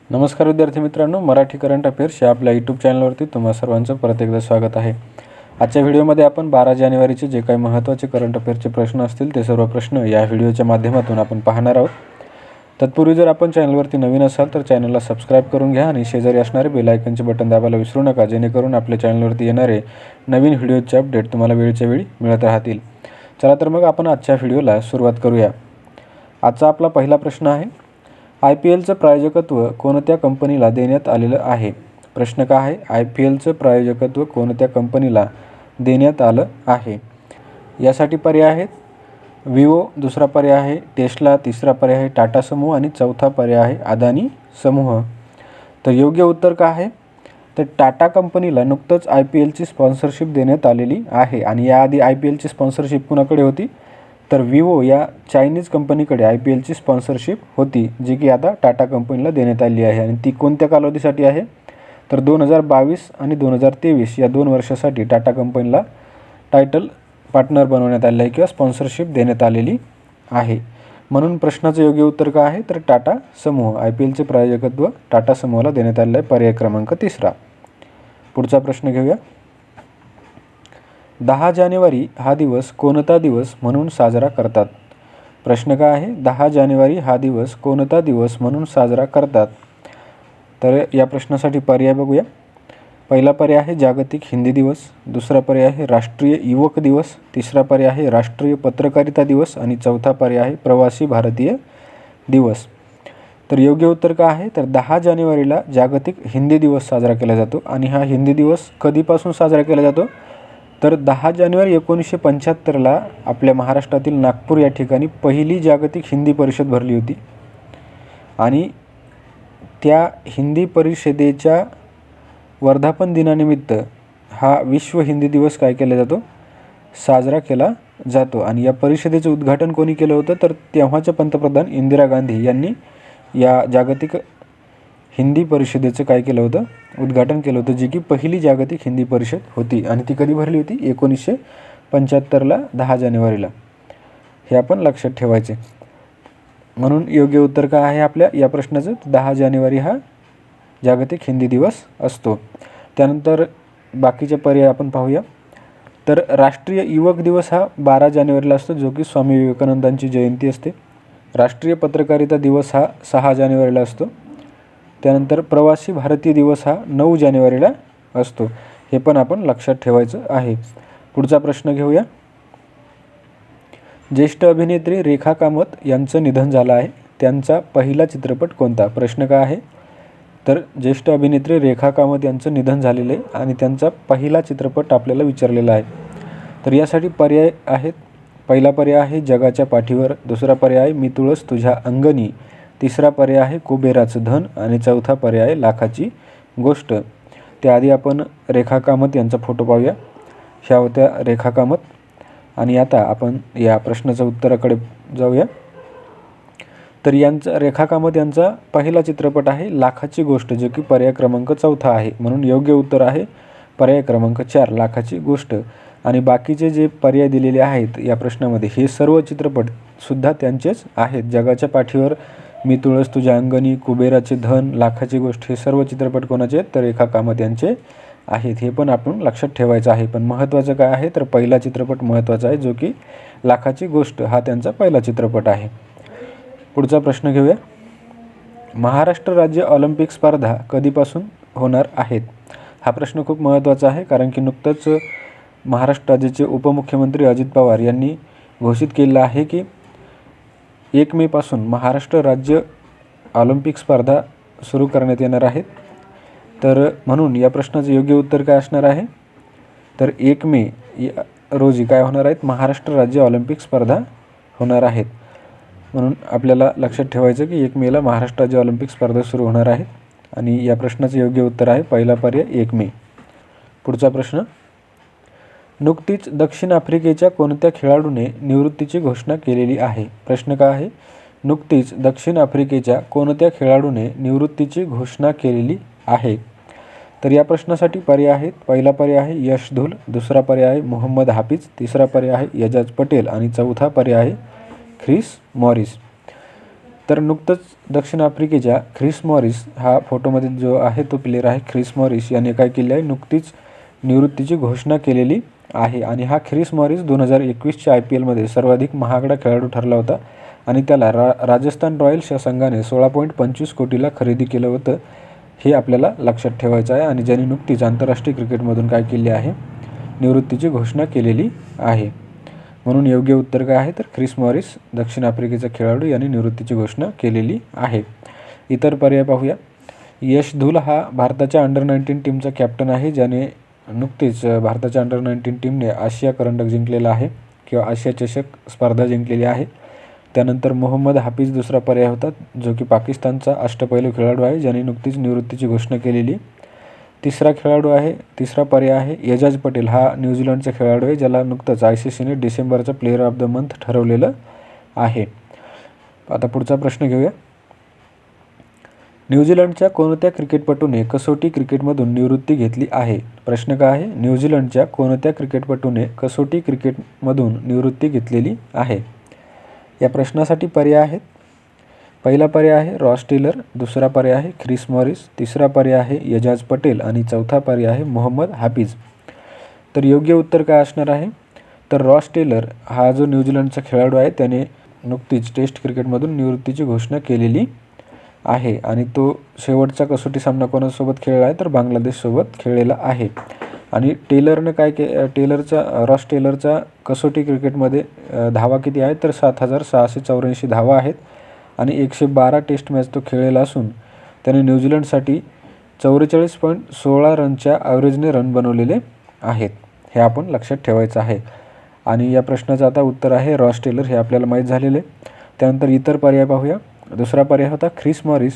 नमस्कार विद्यार्थी मित्रांनो, मराठी करंट अफेअर्स या आपल्या यूट्यूब चॅनलवरती तुम्हा सर्वांचं परत एकदा स्वागत आहे। आजच्या व्हिडिओमध्ये आपण 12 जानेवारीचे जे काही महत्त्वाचे करंट अफेअर्सचे प्रश्न असतील ते सर्व प्रश्न या व्हिडिओच्या माध्यमातून आपण पाहणार आहोत। तत्पूर्वी जर आपण चॅनलवरती नवीन असाल तर चॅनलला सबस्क्राईब करून घ्या आणि शेजारी असणारे बेल आयकॉनचे बटन दाबायला विसरू नका, जेणेकरून आपल्या चॅनलवरती येणारे नवीन व्हिडिओचे अपडेट तुम्हाला वेळच्या वेळी मिळत राहतील। चला तर मग आपण आजच्या व्हिडिओला सुरुवात करूया। आजचा आपला पहिला प्रश्न आहे, IPLचं प्रायोजकत्व कोणत्या कंपनीला देण्यात आलेलं आहे? प्रश्न काय आहे? IPLचं प्रायोजकत्व कोणत्या कंपनीला देण्यात आलं आहे? यासाठी पर्याय आहेत विवो, दुसरा पर्याय आहे टेस्ला, तिसरा पर्याय आहे टाटा समूह आणि चौथा पर्याय आहे अदानी समूह। तर योग्य उत्तर काय आहे? तर टाटा कंपनीला नुकतंच IPLची स्पॉन्सरशिप देण्यात आलेली आहे आणि याआधी IPLची स्पॉन्सरशिप कुणाकडे होती? तर विवो या चायनीज कंपनीकडे IPLची स्पॉन्सरशिप होती, जी की आता टाटा कंपनीला देण्यात आली आहे आणि ती कोणत्या कालावधीसाठी आहे? तर 2022 आणि 2023 या 2 वर्षासाठी टाटा कंपनीला टायटल पार्टनर बनवण्यात आले आहे किंवा स्पॉन्सरशिप देण्यात आलेली आहे। म्हणून प्रश्नाचं योग्य उत्तर काय आहे? तर टाटा समूह। IPLचे प्रायोजकत्व टाटा समूहाला देण्यात आलेलं आहे, पर्याय क्रमांक 3। पुढचा प्रश्न घेऊया। 10 जानेवारी हा दिवस कोणता दिवस म्हणून साजरा करतात? प्रश्न काय आहे? 10 जानेवारी हा दिवस कोणता दिवस म्हणून साजरा करतात? तर या प्रश्नासाठी पर्याय बघूया। पहिला पर्याय आहे जागतिक हिंदी दिवस, दुसरा पर्याय आहे राष्ट्रीय युवक दिवस, तिसरा पर्याय आहे राष्ट्रीय पत्रकारिता दिवस आणि चौथा पर्याय आहे प्रवासी भारतीय दिवस। तर योग्य उत्तर काय आहे? तर 10 जानेवारीला जागतिक हिंदी दिवस साजरा केला जातो आणि हा हिंदी दिवस कधीपासून साजरा केला जातो? तर 10 जानेवारी 1975ला आपल्या महाराष्ट्रातील नागपूर या ठिकाणी पहिली जागतिक हिंदी परिषद भरली होती आणि त्या हिंदी परिषदेच्या वर्धापन दिनानिमित्त हा विश्व हिंदी दिवस काय केला जातो? साजरा केला जातो। आणि या परिषदेचं उद्घाटन कोणी केलं होतं? तर तेव्हाच्या पंतप्रधान इंदिरा गांधी यांनी या जागतिक हिंदी परिषदेचं काय केलं होतं? उद्घाटन केलं होतं, जी की पहिली जागतिक हिंदी परिषद होती आणि ती कधी भरली होती? 1975ला 10 जानेवारीला। हे आपण लक्षात ठेवायचे। म्हणून योग्य उत्तर काय आहे आपल्या या प्रश्नाचं? 10 जानेवारी हा जागतिक हिंदी दिवस असतो। त्यानंतर बाकीचे पर्याय आपण पाहूया। तर राष्ट्रीय युवक दिवस हा 12 जानेवारीला असतो, जो की स्वामी विवेकानंदांची जयंती असते। राष्ट्रीय पत्रकारिता दिवस हा 6 जानेवारीला असतो। त्यानंतर प्रवासी भारतीय दिवस हा 9 जानेवारीला असतो। हे पण आपण लक्षात ठेवायचं आहे। पुढचा प्रश्न घेऊया। ज्येष्ठ अभिनेत्री रेखा कामत यांचं निधन झालं आहे, त्यांचा पहिला चित्रपट कोणता? प्रश्न काय आहे? तर ज्येष्ठ अभिनेत्री रेखा कामत यांचं निधन झालेलं आहे आणि त्यांचा पहिला चित्रपट आपल्याला विचारलेला आहे। तर यासाठी पर्याय आहेत। पहिला पर्याय आहे जगाच्या पाठीवर, दुसरा पर्याय आहे मी तुळस तुझ्या अंगणी, तिसरा पर्याय आहे कुबेराचं धन आणि चौथा पर्याय आहे लाखाची गोष्ट। त्याआधी आपण रेखा कामत यांचा फोटो पाहूया। ह्या होत्या रेखा कामत आणि आता आपण या प्रश्नाच्या उत्तराकडे जाऊया। तर यांचा रेखा कामत यांचा पहिला चित्रपट आहे लाखाची गोष्ट, जो की पर्याय क्रमांक 4 आहे। म्हणून योग्य उत्तर आहे पर्याय क्रमांक 4 लाखाची गोष्ट। आणि बाकीचे जे पर्याय दिलेले आहेत या प्रश्नामध्ये हे सर्व चित्रपट सुद्धा त्यांचेच आहेत। जगाच्या पाठीवर, मी तुळस तुझ्या अंगणी, कुबेराचे धन, लाखाची गोष्ट हे सर्व चित्रपट कोणाचे आहेत? तर रेखा कामत यांचे आहेत। हे पण आपण लक्षात ठेवायचं आहे। पण महत्त्वाचं काय आहे? तर पहिला चित्रपट महत्त्वाचा आहे, जो की लाखाची गोष्ट हा त्यांचा पहिला चित्रपट आहे। पुढचा प्रश्न घेऊया। महाराष्ट्र राज्य ऑलिम्पिक स्पर्धा कधीपासून होणार आहेत? हा प्रश्न खूप महत्त्वाचा आहे, कारण की नुकतंच महाराष्ट्र राज्याचे उपमुख्यमंत्री अजित पवार यांनी घोषित केलं आहे की 1 मे पासून महाराष्ट्र राज्य ऑलिम्पिक स्पर्धा सुरू करण्यात येणार आहेत। तर म्हणून या प्रश्नाचं योग्य उत्तर काय असणार आहे? तर 1 मे रोजी काय होणार आहेत? महाराष्ट्र राज्य ऑलिम्पिक स्पर्धा होणार आहेत। म्हणून आपल्याला लक्षात ठेवायचं की 1 मेला महाराष्ट्र राज्य ऑलिम्पिक स्पर्धा सुरू होणार आहेत आणि या प्रश्नाचं योग्य उत्तर आहे पहिला पर्याय 1 मे। पुढचा प्रश्न, नुकतीच दक्षिण आफ्रिकेच्या कोणत्या खेळाडूने निवृत्तीची घोषणा केलेली आहे? प्रश्न काय आहे? नुकतीच दक्षिण आफ्रिकेच्या कोणत्या खेळाडूने निवृत्तीची घोषणा केलेली आहे? तर या प्रश्नासाठी पर्याय आहेत। पहिला पर्याय आहे यश धुल, दुसरा पर्याय आहे मोहम्मद हाफिज, तिसरा पर्याय आहे एजाज पटेल आणि चौथा पर्याय आहे ख्रिस मॉरिस। तर नुकतंच दक्षिण आफ्रिकेच्या ख्रिस मॉरिस हा फोटोमध्ये जो आहे तो प्लेयर आहे ख्रिस मॉरिस याने काय केले आहे, नुकतीच निवृत्तीची घोषणा केलेली आहे. आणि हा ख्रिस मॉरिस 2021च्या IPL मध्ये सर्वाधिक महागडा खेळाडू ठरला होता आणि त्याला राजस्थान रॉयल्स या संघाने 16.25 कोटीला खरेदी केलं होतं. हे आपल्याला लक्षात ठेवायचं आहे. आणि ज्यांनी नुकतीच आंतरराष्ट्रीय क्रिकेटमधून काय केले आहे, निवृत्तीची घोषणा केलेली आहे. म्हणून योग्य उत्तर काय आहे, तर ख्रिस मॉरिस दक्षिण आफ्रिकेचा खेळाडू यांनी निवृत्तीची घोषणा केलेली आहे. इतर पर्याय पाहूया. यश धुल हा भारताच्या अंडर-19 टीमचा कॅप्टन आहे, ज्याने नुकतीच भारताच्या अंडर-19 टीमने आशिया करंडक जिंकलेला आहे किंवा आशिया चषक स्पर्धा जिंकलेली आहे. त्यानंतर मोहम्मद हाफिज दुसरा पर्याय होता, जो की पाकिस्तानचा अष्टपैलू खेळाडू आहे, ज्याने नुकतीच निवृत्तीची घोषणा केलेली. तिसरा पर्याय आहे एजाज पटेल हा न्यूझीलंडचा खेळाडू आहे, ज्याला नुकतंच ICCने डिसेंबरचा प्लेयर ऑफ द मंथ ठरवलेलं आहे. आता पुढचा प्रश्न घेऊया. न्यूझीलंडच्या कोणत्या क्रिकेटपटूने कसोटी क्रिकेटमधून निवृत्ती घेतली आहे? प्रश्न काय आहे, न्यूझीलंडच्या कोणत्या क्रिकेटपटूने कसोटी क्रिकेटमधून निवृत्ती घेतलेली आहे? या प्रश्नासाठी पर्याय आहेत. पहिला पर्याय आहे रॉस टेलर, दुसरा पर्याय आहे ख्रिस मॉरिस, तिसरा पर्याय आहे एजाज पटेल आणि चौथा पर्याय आहे मोहम्मद हाफिज. तर योग्य उत्तर काय असणार आहे, तर रॉस टेलर हा जो न्यूझीलंडचा खेळाडू आहे त्याने नुकतीच टेस्ट क्रिकेटमधून निवृत्तीची घोषणा केलेली आहे. आणि तो शेवटचा कसोटी सामना कोणासोबत खेळला आहे, तर बांगलादेशसोबत खेळलेला आहे. आणि रॉस टेलरचा कसोटी क्रिकेटमध्ये धावा किती आहेत, तर 7,684 धावा आहेत. आणि 112 टेस्ट मॅच तो खेळलेला असून त्याने न्यूझीलंडसाठी 44.16 रनच्या ॲव्हरेजने रन बनवलेले आहेत. हे आपण लक्षात ठेवायचं आहे. आणि या प्रश्नाचं आता उत्तर आहे रॉस टेलर, हे आपल्याला माहीत झालेले. त्यानंतर इतर पर्याय पाहूया. दुसरा पर्याय होता ख्रिस मॉरिस.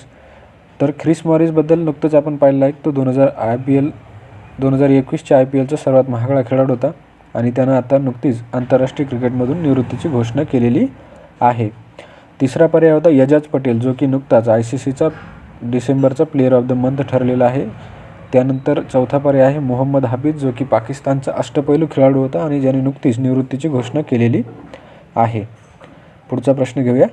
तर ख्रिस मॉरिसबद्दल नुकतंच आपण पाहिलं आहे, तो 2021च्या IPLचा सर्वात महागडा खेळाडू होता आणि त्यानं आता नुकतीच आंतरराष्ट्रीय क्रिकेटमधून निवृत्तीची घोषणा केलेली आहे. तिसरा पर्याय होता एजाज पटेल, जो की नुकताच ICCचा डिसेंबरचा प्लेयर ऑफ द मंथ ठरलेला आहे. त्यानंतर चौथा पर्याय आहे मोहम्मद हाफिज, जो की पाकिस्तानचा अष्टपैलू खेळाडू होता आणि ज्याने नुकतीच निवृत्तीची घोषणा केलेली आहे. पुढचा प्रश्न घेऊया.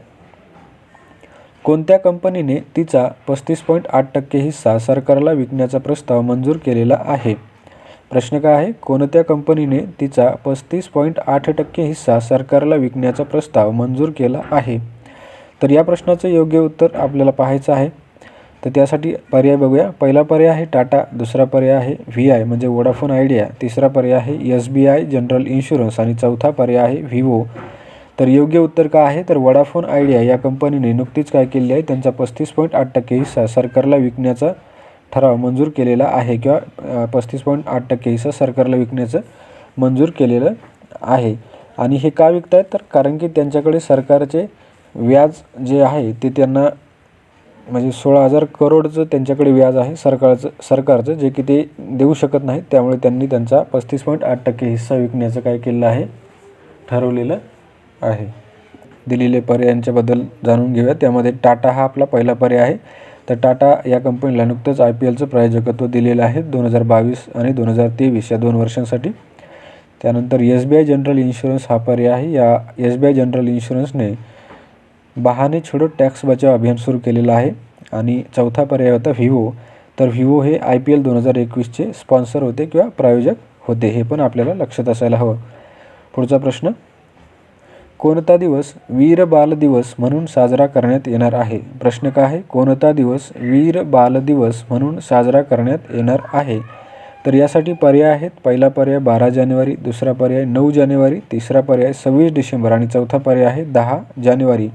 कोणत्या कंपनीने तिचा 35.8% हिस्सा सरकारला विकण्याचा प्रस्ताव मंजूर केलेला आहे? प्रश्न काय आहे, कोणत्या कंपनीने तिचा 35.8% हिस्सा सरकारला विकण्याचा प्रस्ताव मंजूर केला आहे? तर या प्रश्नाचं योग्य उत्तर आपल्याला पाहायचं आहे. तर त्यासाठी पर्याय बघूया. पहिला पर्याय आहे टाटा, दुसरा पर्याय आहे VI म्हणजे वोडाफोन आयडिया, तिसरा पर्याय आहे SBI जनरल इन्शुरन्स आणि चौथा पर्याय आहे विवो. तर योग्य उत्तर काय आहे, तर वोडाफोन आयडिया या कंपनीने नुकतीच काय केले आहे, त्यांचा 35.8% हिस्सा सरकारला विकण्याचा ठराव मंजूर केलेला आहे किंवा 35.8% हिस्सा सरकारला विकण्याचं मंजूर केलेलं आहे. आणि हे का विकत आहेत, तर कारण की त्यांच्याकडे सरकारचे व्याज जे आहे ते त्यांना म्हणजे 16,000 करोडचं त्यांच्याकडे व्याज आहे सरकारचं, जे की ते देऊ शकत नाहीत. त्यामुळे त्यांनी त्यांचा 35.8% हिस्सा विकण्याचं काय केलेलं आहे, ठरवलेलं आहे. दिलेले पर्यायांच्याबद्दल जाणून घेऊया. त्यामध्ये टाटा हा आपला पहिला पर्याय आहे. तर टाटा या कंपनीला नुकतंच IPLचं प्रायोजकत्व दिलेलं आहे 2022 आणि 2023 या 2 वर्षांसाठी. त्यानंतर SBI जनरल इन्शुरन्स हा पर्याय आहे. या SBI जनरल इन्शुरन्सने बहाने छोडो टॅक्स बचाव अभियान सुरू केलेलं आहे. आणि चौथा पर्याय होता विवो. तर विवो हे IPL 2021चे स्पॉन्सर होते किंवा प्रायोजक होते. हे पण आपल्याला लक्षात असायला हवं. पुढचा प्रश्न, कोणता दिवस वीर बाल दिवस म्हणून साजरा करण्यात येणार आहे? प्रश्न काय आहे, कोणता दिवस वीर बाल दिवस म्हणून साजरा करण्यात येणार आहे? तर यासाठी पर्याय आहेत. पहिला पर्याय 12 जानेवारी, दुसरा पर्याय 9 जानेवारी, तिसरा पर्याय 26 डिसेंबर आणि चौथा पर्याय आहे 10 जानेवारी.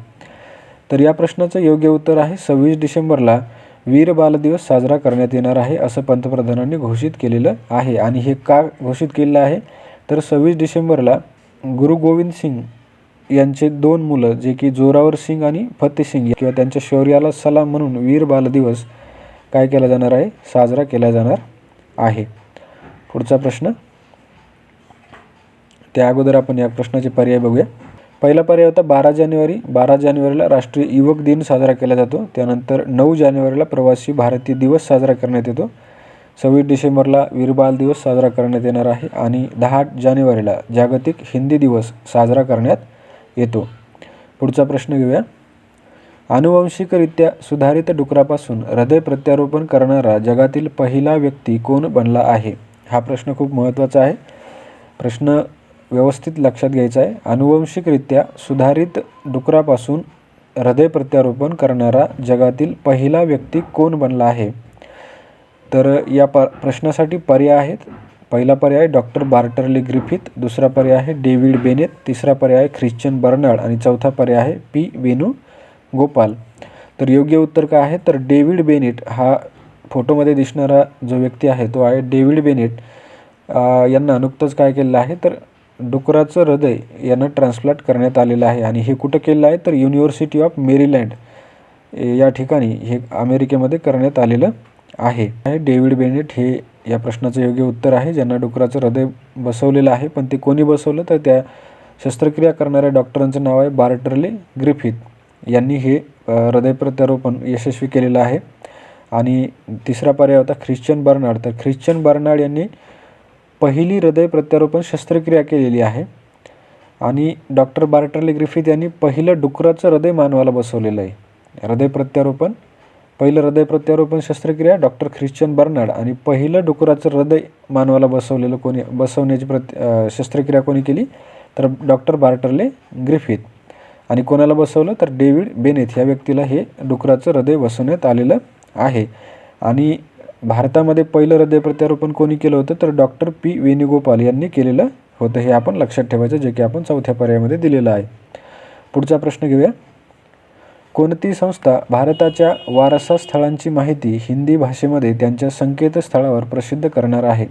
तर या प्रश्नाचं योग्य उत्तर आहे 26 डिसेंबरला वीर बाल दिवस साजरा करण्यात येणार आहे, असं पंतप्रधानांनी घोषित केलेलं आहे. आणि हे का घोषित केलेलं आहे, तर 26 डिसेंबरला गुरु गोविंद सिंग यांचे 2 मुलं जे की जोरावर सिंग आणि फतेह सिंग किंवा त्यांच्या शौर्याला सलाम म्हणून वीर बाल दिवस काय केला जाणार आहे, साजरा केला जाणार आहे. पुढचा प्रश्न, त्या अगोदर आपण या प्रश्नाचे पर्याय बघूया. पहिला पर्याय होता 12 जानेवारी. 12 जानेवारीला राष्ट्रीय युवक दिन साजरा केला जातो. त्यानंतर 9 जानेवारीला प्रवासी भारतीय दिवस साजरा करण्यात येतो. 26 डिसेंबरला वीर बाल दिवस साजरा करण्यात येणार आहे आणि 10 जानेवारीला जागतिक हिंदी दिवस साजरा करण्यात येतो. पुढचा प्रश्न घेऊया. आनुवंशिकरित्या सुधारित डुकरापासून हृदय प्रत्यारोपण करणारा जगातील पहिला व्यक्ती कोण बनला आहे? हा प्रश्न खूप महत्त्वाचा आहे. प्रश्न व्यवस्थित लक्षात घ्यायचा आहे. आनुवंशिकरित्या सुधारित डुकरापासून हृदय प्रत्यारोपण करणारा जगातील पहिला व्यक्ती कोण बनला आहे? तर या प्रश्नासाठी पर्याय आहेत. पहिला पर्याय डॉक्टर बार्टरले ग्रिफिथ, दुसरा पर्याय आहे डेव्हिड बेनेट, तिसरा पर्याय ख्रिश्चन बर्नार्ड आणि चौथा पर्याय आहे पी वेणुगोपाल. तर योग्य उत्तर काय आहे? तर डेव्हिड बेनेट हा फोटोमध्ये दिसणारा जो व्यक्ती आहे तो आहे डेव्हिड बेनेट. यांना नुकतंच काय केलेलं आहे? तर डुकराचं हृदय यांना ट्रान्सप्लांट करण्यात आलेलं आहे आणि हे कुठं केलेलं आहे? तर युनिव्हर्सिटी ऑफ मेरीलँड या ठिकाणी हे अमेरिकेमध्ये करण्यात आलेलं आहे. डेव्हिड बेनेट हे या प्रश्नाचं योग्य उत्तर आहे, ज्यांना डुकराचं हृदय बसवलेलं आहे. पण ते कोणी बसवलं? तर त्या शस्त्रक्रिया करणाऱ्या डॉक्टरांचं नाव आहे बार्टरले ग्रिफिथ. यांनी हे हृदय प्रत्यारोपण यशस्वी केलेलं आहे. आणि तिसरा पर्याय होता ख्रिश्चन बर्नार्ड. तर ख्रिश्चन बर्नार्ड यांनी पहिली हृदय प्रत्यारोपण शस्त्रक्रिया केलेली आहे. आणि डॉक्टर बार्टरले ग्रिफिथ यांनी पहिलं डुकराचं हृदय मानवाला बसवलेलं आहे. पहिलं हृदय प्रत्यारोपण शस्त्रक्रिया डॉक्टर ख्रिश्चन बर्नार्ड आणि पहिलं डुकराचं हृदय मानवाला बसवण्याची शस्त्रक्रिया कोणी केली? तर डॉक्टर बार्टरले ग्रिफिथ. आणि कोणाला बसवलं? तर डेव्हिड बेनेट ह्या व्यक्तीला हे डुकराचं हृदय बसवण्यात आलेलं आहे. आणि भारतामध्ये पहिलं हृदय प्रत्यारोपण कोणी केलं होतं? तर डॉक्टर पी वेणुगोपाल यांनी केलेलं होतं. हे आपण लक्षात ठेवायचं, जे की आपण चौथ्या पर्यायामध्ये दिलेलं आहे. पुढचा प्रश्न घेऊया. कोणती संस्था भारताच्या वारसा स्थळांची माहिती हिंदी भाषेमध्ये त्यांच्या संकेतस्थळावर प्रसिद्ध करणार आहे?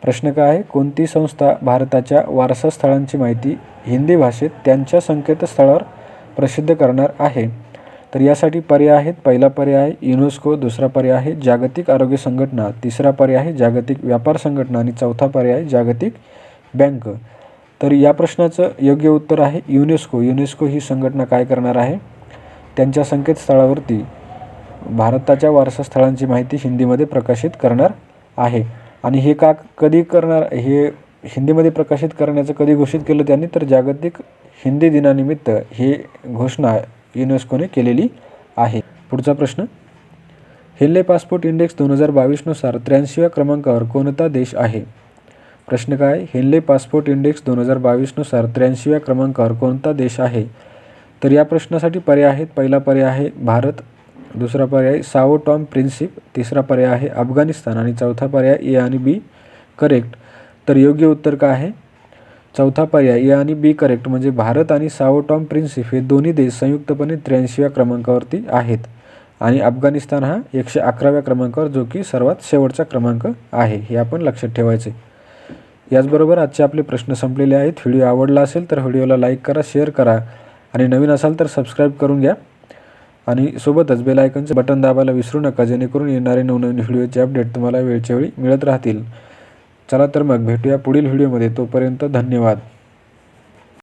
प्रश्न काय आहे? कोणती संस्था भारताच्या वारसा स्थळांची माहिती हिंदी भाषेत त्यांच्या संकेतस्थळावर प्रसिद्ध करणार आहे? तर यासाठी पर्याय आहेत. पहिला पर्याय आहे युनेस्को, दुसरा पर्याय आहे जागतिक आरोग्य संघटना, तिसरा पर्याय आहे जागतिक व्यापार संघटना आणि चौथा पर्याय आहे जागतिक बँक. तर या प्रश्नाचं योग्य उत्तर आहे युनेस्को. युनेस्को ही संघटना काय करणार आहे? त्यांच्या संकेतस्थळावरती भारताच्या वारसा स्थळांची माहिती हिंदीमध्ये प्रकाशित करणार आहे. आणि हे कधी करणार? हे हिंदीमध्ये प्रकाशित करण्याचं कधी घोषित केलं त्यांनी? तर जागतिक हिंदी दिनानिमित्त ही घोषणा युनेस्कोने केलेली आहे. पुढचा प्रश्न. हेनले पासपोर्ट इंडेक्स 2022नुसार 83व्या क्रमांकावर कोणता देश आहे? प्रश्न काय? हेनले पासपोर्ट इंडेक्स 2022नुसार 83व्या क्रमांकावर कोणता देश आहे? तर या प्रश्नासाठी पर्याय आहेत. पहिला पर्याय आहे भारत, दुसरा पर्याय साओ टॉम प्रिन्सिप, तिसरा पर्याय आहे अफगाणिस्तान आणि चौथा पर्याय ए आणि बी करेक्ट. तर योग्य उत्तर काय आहे? चौथा पर्याय ए आणि बी करेक्ट. म्हणजे भारत आणि साओ टॉम प्रिन्सिप हे दोन्ही देश संयुक्तपणे 83व्या क्रमांकावरती आहेत आणि अफगाणिस्तान हा 111व्या क्रमांकावर, जो की सर्वात शेवटचा क्रमांक आहे. हे आपण लक्षात ठेवायचे. याचबरोबर आजचे आपले प्रश्न संपलेले आहेत. व्हिडिओ आवडला असेल तर व्हिडिओला लाईक करा, शेअर करा आणि नवीन असाल तर सबस्क्राईब करून घ्या. आणि सोबतच बेल आयकॉनचे बटन दाबायला विसरू नका, जेणेकरून येणारे नवनवीन व्हिडिओचे अपडेट तुम्हाला वेळच्या वेळी मिळत राहतील. चला तर मग भेटूया पुढील व्हिडिओमध्ये. तोपर्यंत धन्यवाद.